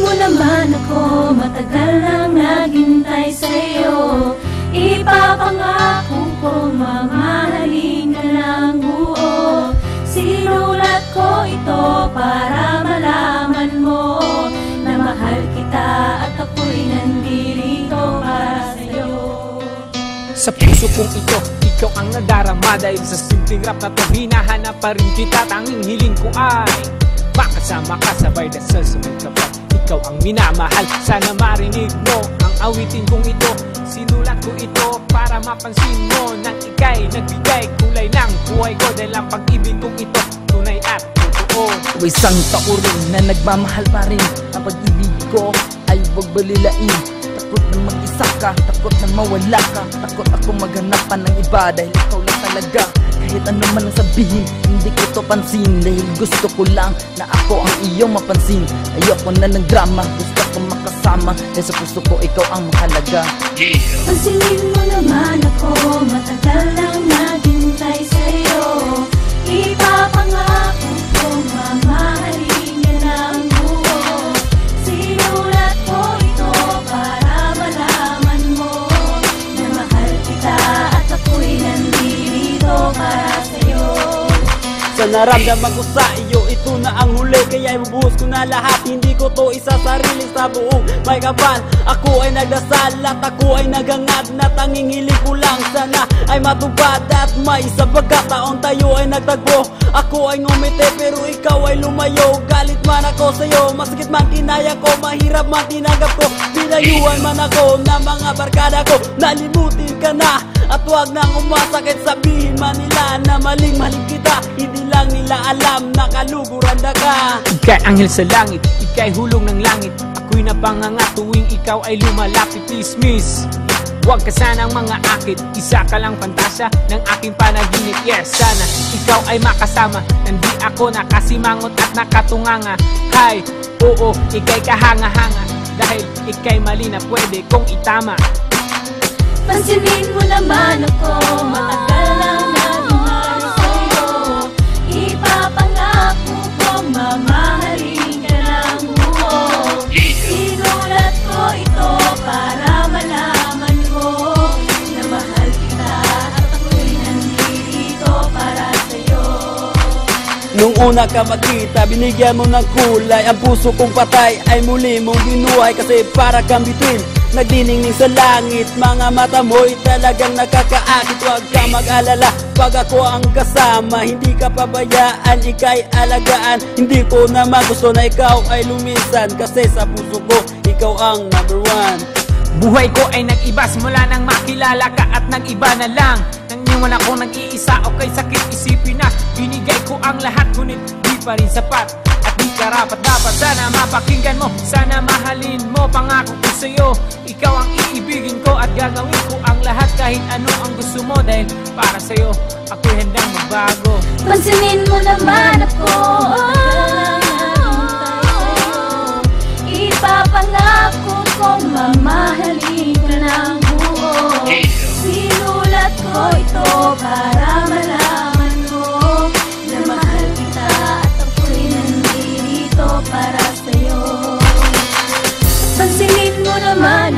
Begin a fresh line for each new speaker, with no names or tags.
mo naman ako, matagal nang naghintay sa'yo. Ipapangako ko, mamahalin ka ng buo. Sinulat ko ito para malaman mo na mahal kita at ako'y nandito para sa'yo.
Sa puso kong ito, ikaw ang nadarama. Dahil sa simpleng rap na to, hinahanap pa rin kita. Tanging hiling ko ay makasama ka, sabay dasal sa may tapat. Ikaw ang minamahal, sana marinig mo ang awitin kong ito. Sinulat ko ito para mapansin mo nang ika'y nagbigay kulay ng buhay ko. Dahil ang pag-ibig kong ito, tunay at totoo.
Isang tao rin na nagmamahal pa rin. Ang pag-ibig ko ay huwag balilain. Takot na mag-isa ka, takot na mawala ka. Takot ako maghanapan ng iba dahil ikaw lang talaga. Kahit ano man ang sabihin, hindi ko to pansin. Dahil gusto ko lang na ako ang iyong mapansin. Ayoko na ng drama, gusto ko makasama. Dahil sa puso ko, ikaw ang mahalaga.
Pansinin mo naman ako, matagal nang naghintay sa'yo. Ipapangako ko, mamahalin ka ng buo. Sinulat ko ito para malaman mo na mahal kita at ako'y nandito para sa'yo.
Sa naramdaman ko sa iyo, ito na ang huli. Kaya ibubuhos ko na lahat, hindi ko to isasarili sa buong may kapal. Ako ay nagdasal at ako ay nagangad na tanging hiling ko lang sana ay matupad. At may isa pagkataon tayo ay nagtagpo. Ako ay ngumiti pero ikaw ay lumayo. Galit man ako sa'yo, masakit man kinaya ko, mahirap man tinanggap ko. Pinayuhan man ako na mga barkada ko, nalimutin ka na. At huwag nang umasakit, sabihin man nila na maling-maling kita. Hindi lang nila alam na kaluguran na ka.
Ika'y anghel sa langit, ika'y hulong ng langit. Ako'y napanganga tuwing ikaw ay lumalapit. Please miss, huwag ka sanang mga akit. Isa ka lang pantasya ng aking panaginip. Yes, sana ikaw ay makasama. Nandi ako nakasimangot at nakatunganga. Hay, oo, ika'y kahanga-hanga. Dahil ika'y mali na pwede kong itama.
Pansinin mo naman ako, matagal nang naghintay sa'yo. Ipapangako ko, mamahalin ka ng buo. Sinulat ko ito para malaman mo na mahal kita at ako'y nandito para sa'yo.
Nung una ka makita, binigyan mo ng kulay. Ang puso kong patay ay muli mong binuhay. Kasi para kang bituin, nagdiningning sa langit. Mga mata mo'y talagang nakakaakit. Huwag ka mag-alala pag ako ang kasama. Hindi ka pabayaan, ika'y alagaan. Hindi ko naman gusto na ikaw ay lumisan. Kasi sa puso ko, ikaw ang number one.
Buhay ko ay nag-iba simula nang makilala ka at nag-iba na lang. Nang niwan ako nag-iisa o kay sakit isipin na binigay ko ang lahat ngunit di pa rin sapat. At di karapat dapat, sana mapakinggan mo, sana mahalin mo. Pangako ko sa'yo, ikaw ang iibigin ko at gagawin ko ang lahat kahit ano ang gusto mo. Dahil para sa'yo, ako'y handang magbago.
Pansinin mo naman ako, ipapangako ko, mamahalin ka ng buo. Sinulat ko ito para malaman mo na mahal kita at ako'y nandito para sa'yo. Pansinin mo naman